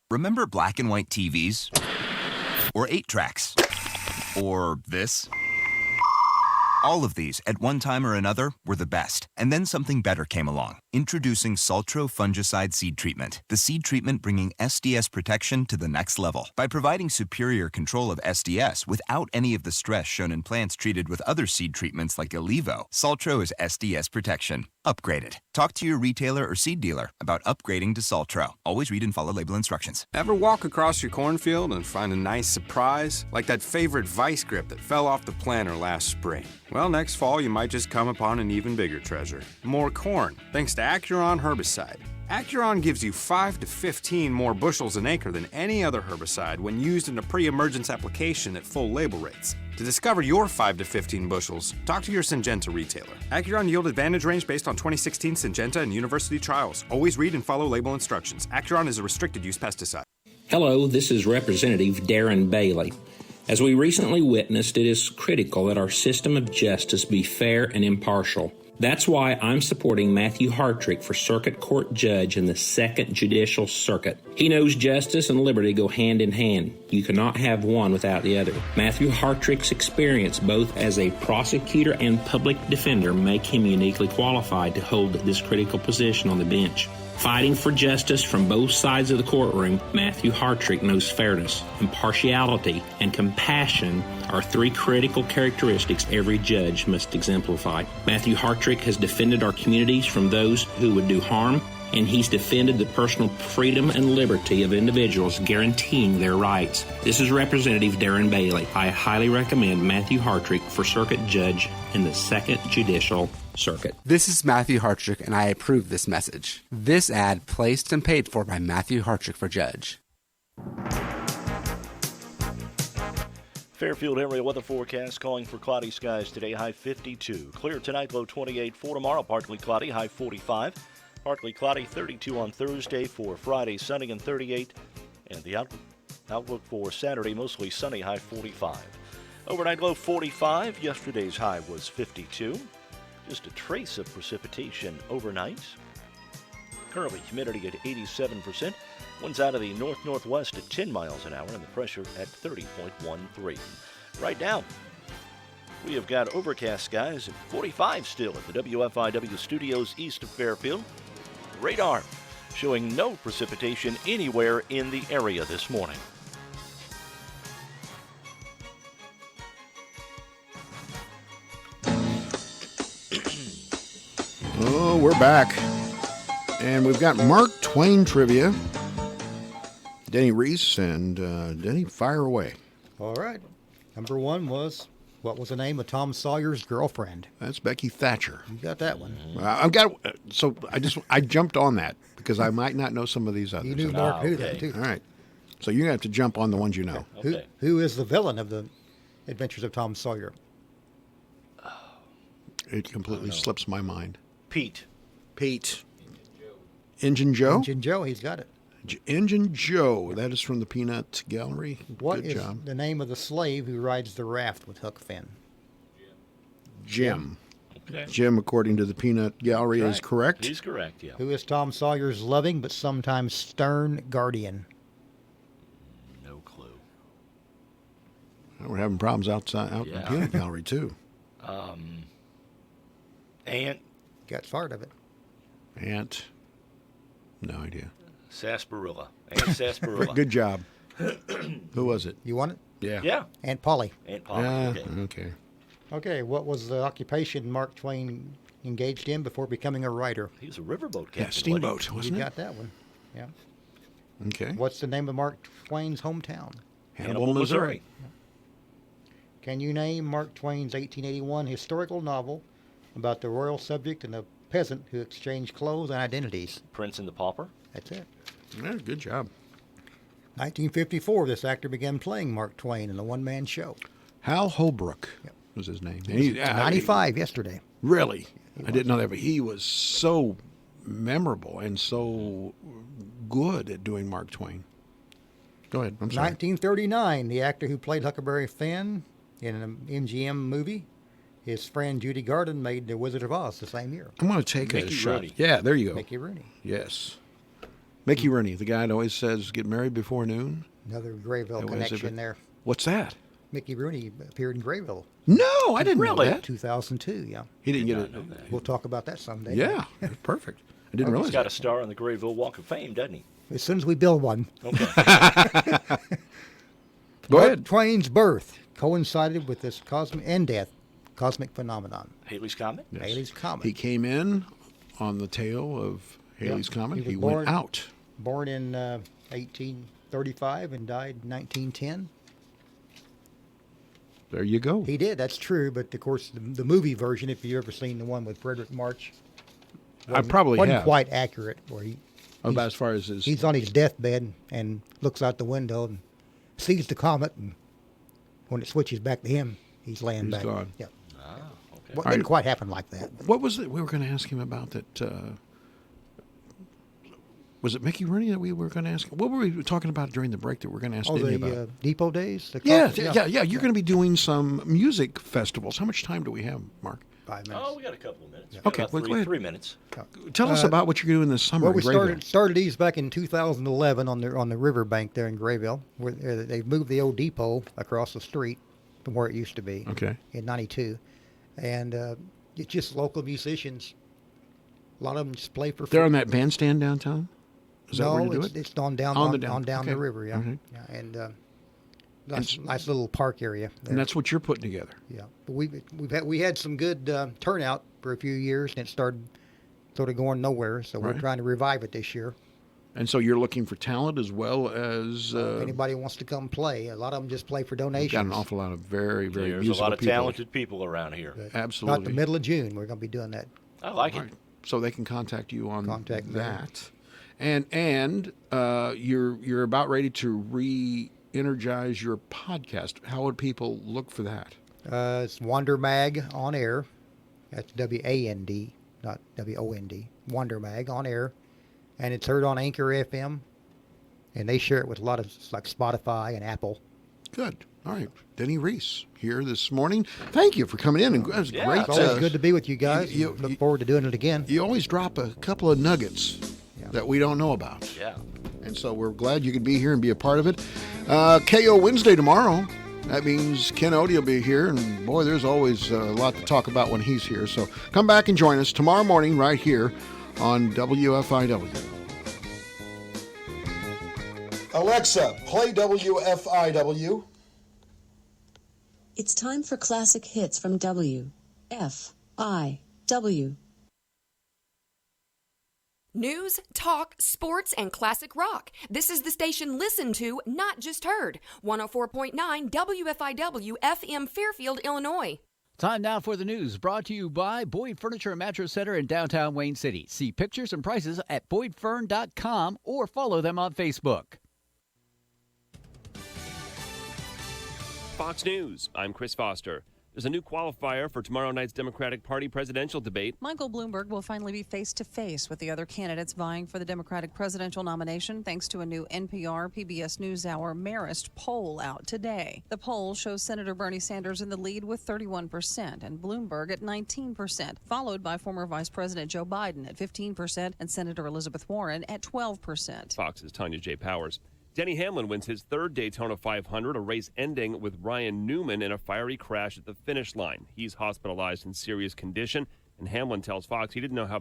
Remember black and white TVs? Or 8-tracks? Or this? All of these, at one time or another, were the best. And then something better came along. Introducing Saltro Fungicide Seed Treatment. The seed treatment bringing SDS protection to the next level. By providing superior control of SDS without any of the stress shown in plants treated with other seed treatments like Elevo, Saltro is SDS protection. Upgrade it. Talk to your retailer or seed dealer about upgrading to Saltro. Always read and follow label instructions. Ever walk across your cornfield and find a nice surprise? Like that favorite vice grip that fell off the planter last spring? Well, next fall you might just come upon an even bigger treasure. More corn, thanks to Acuron herbicide. Acuron gives you 5 to 15 more bushels an acre than any other herbicide when used in a pre-emergence application at full label rates. To discover your 5 to 15 bushels, talk to your Syngenta retailer. Acuron Yield Advantage range based on 2016 Syngenta and university trials. Always read and follow label instructions. Acuron is a restricted use pesticide. Hello, this is Representative Darren Bailey. As we recently witnessed, it is critical that our system of justice be fair and impartial. That's why I'm supporting Matthew Hartrick for Circuit Court Judge in the 2nd Judicial Circuit. He knows justice and liberty go hand in hand. You cannot have one without the other. Matthew Hartrick's experience both as a prosecutor and public defender make him uniquely qualified to hold this critical position on the bench. Fighting for justice from both sides of the courtroom, Matthew Hartrick knows fairness, impartiality, and compassion are 3 critical characteristics every judge must exemplify. Matthew Hartrick has defended our communities from those who would do harm, and he's defended the personal freedom and liberty of individuals, guaranteeing their rights. This is Representative Darren Bailey. I highly recommend Matthew Hartrick for Circuit Judge in the 2nd Judicial Circuit. This is Matthew Hartrick, and I approve this message. This ad placed and paid for by Matthew Hartrick for Judge. Fairfield area weather forecast calling for cloudy skies today, high 52. Clear tonight, low 28. For tomorrow, partly cloudy, high 45. Partly cloudy, 32 on Thursday. For Friday, sunny and 38. And the outlook for Saturday, mostly sunny, high 45. Overnight low 45. Yesterday's high was 52. Just a trace of precipitation overnight. Currently, humidity at 87%. Winds out of the north-northwest at 10 miles an hour, and the pressure at 30.13. Right now, we have got overcast skies at 45 still at the WFIW studios east of Fairfield. Radar showing no precipitation anywhere in the area this morning. Oh, we're back. And we've got Mark Twain trivia. Denny Reese and Denny, fire away. All right. Number 1 was, what was the name of Tom Sawyer's girlfriend? That's Becky Thatcher. You got that one. I jumped on that because I might not know some of these others. You knew Mark knew that too. All right. So you're going to have to jump on the ones you know. Okay. Who is the villain of the Adventures of Tom Sawyer? It completely slips my mind. Pete. Engine Joe? Engine Joe, he's got it. Engine Joe. That is from the Peanut Gallery. What Good is job. the name of the slave who rides the raft with Huck Finn? Jim. Okay. Jim, according to the Peanut Gallery, is correct. He's correct, yeah. Who is Tom Sawyer's loving but sometimes stern guardian? No clue. We're having problems out in the Peanut Gallery, too. Ant. Got part of it. Ant. No idea. Sarsaparilla. Aunt Sarsaparilla. Good job. Who was it? You want it? Yeah. Yeah. Aunt Polly. Aunt Polly. Okay. Okay, what was the occupation Mark Twain engaged in before becoming a writer? He was a riverboat captain. Yeah, steamboat, You wasn't it? got that one. Yeah. Okay. What's the name of Mark Twain's hometown? Hannibal, Missouri. Can you name Mark Twain's 1881 historical novel about the royal subject and the peasant who exchanged clothes and identities? Prince and the Pauper. That's it. Yeah, good job. 1954, this actor began playing Mark Twain in a one-man show. Hal Holbrook was his name. And he- 95 yesterday. Really? I didn't know that, but he was so memorable and so good at doing Mark Twain. Go ahead. I'm sorry. 1939, the actor who played Huckleberry Finn in an MGM movie, his friend Judy Garland made The Wizard of Oz the same year. I'm going to take a Mickey shot. Rooney. Yeah, there you go. Mickey Rooney. Yes. Mickey Rooney, the guy that always says, get married before noon. Another Grayville That was connection there. What's that? Mickey Rooney appeared in Grayville. No, I didn't know that. 2002, yeah. He didn't get it. We'll talk about that someday. Yeah, perfect. I didn't realize He's got that. a star on the Grayville Walk of Fame, doesn't he? As soon as we build one. Okay. Go Mark ahead. Twain's birth coincided with this cosmic phenomenon. Haley's Comet? Yes. Haley's Comet. He came in on the tail of Haley's Comet. He went out. Born in 1835 and died in 1910. There you go. He did, that's true, but of course the movie version, if you've ever seen the one with Frederick March, I probably wasn't have. quite accurate. Where About as far as his. he's on his deathbed and looks out the window and sees the comet, and when it switches back to him, he's laying He's back. gone. Yep. Ah, okay. Well, All didn't right. quite happen like that. What was it we were going to ask him about that? Was it Mickey Rooney that we were going to ask? What were we talking about during the break that we're going to ask Oh, Denny the about? Depot Days? The Yeah, conference? yeah. You're going to be doing some music festivals. How much time do we have, Mark? 5 minutes. Oh, we got a couple of minutes. Okay, About well, go ahead. 3 minutes. Tell us about what you're doing this summer Well, we in Grayville. started these back in 2011 on the riverbank there in Grayville, where they moved the old depot across the street from where it used to be. Okay. In '92, and it's just local musicians. A lot of them just play for free. They're on that bandstand downtown? Is that where you do it? It's on down On on the down okay. the river, yeah. Okay. Yeah, and nice little park area there. And that's what you're putting together. Yeah, but we had some good turnout for a few years, and it started sort of going nowhere. So we're Right. trying to revive it this year. And so you're looking for talent as well as. If anybody wants to come play, a lot of them just play for donations. Got an awful lot of very, very There's musical a lot of people. talented people around here. Absolutely. About the middle of June, we're going to be doing that. I like All it. right. So they can contact you on Contact me. that. And you're about ready to re-energize your podcast. How would people look for that? It's Wander Mag on air. That's WAND, not WOND. Wander Mag on air, and it's heard on Anchor FM, and they share it with a lot of like Spotify and Apple. Good. All right. Denny Reese here this morning. Thank you for coming in. And it was great. It's always good to be with you guys. Look forward to doing it again. You always drop a couple of nuggets that we don't know about. Yeah. And so we're glad you could be here and be a part of it. KO Wednesday tomorrow. That means Ken Odie will be here. And boy, there's always a lot to talk about when he's here. So come back and join us tomorrow morning right here on WFIW. Alexa, play WFIW. It's time for classic hits from WFIW. News, talk, sports, and classic rock. This is the station listened to, not just heard. 104.9 WFIW FM Fairfield, Illinois. Time now for the news, brought to you by Boyd Furniture and Mattress Center in downtown Wayne City. See pictures and prices at boydfern.com or follow them on Facebook. Fox News, I'm Chris Foster. There's a new qualifier for tomorrow night's Democratic Party presidential debate. Michael Bloomberg will finally be face-to-face with the other candidates vying for the Democratic presidential nomination thanks to a new NPR PBS NewsHour Marist poll out today. The poll shows Senator Bernie Sanders in the lead with 31% and Bloomberg at 19%, followed by former Vice President Joe Biden at 15% and Senator Elizabeth Warren at 12%. Fox's Tanya J. Powers. Denny Hamlin wins his third Daytona 500, a race ending with Ryan Newman in a fiery crash at the finish line. He's hospitalized in serious condition, and Hamlin tells Fox he didn't know how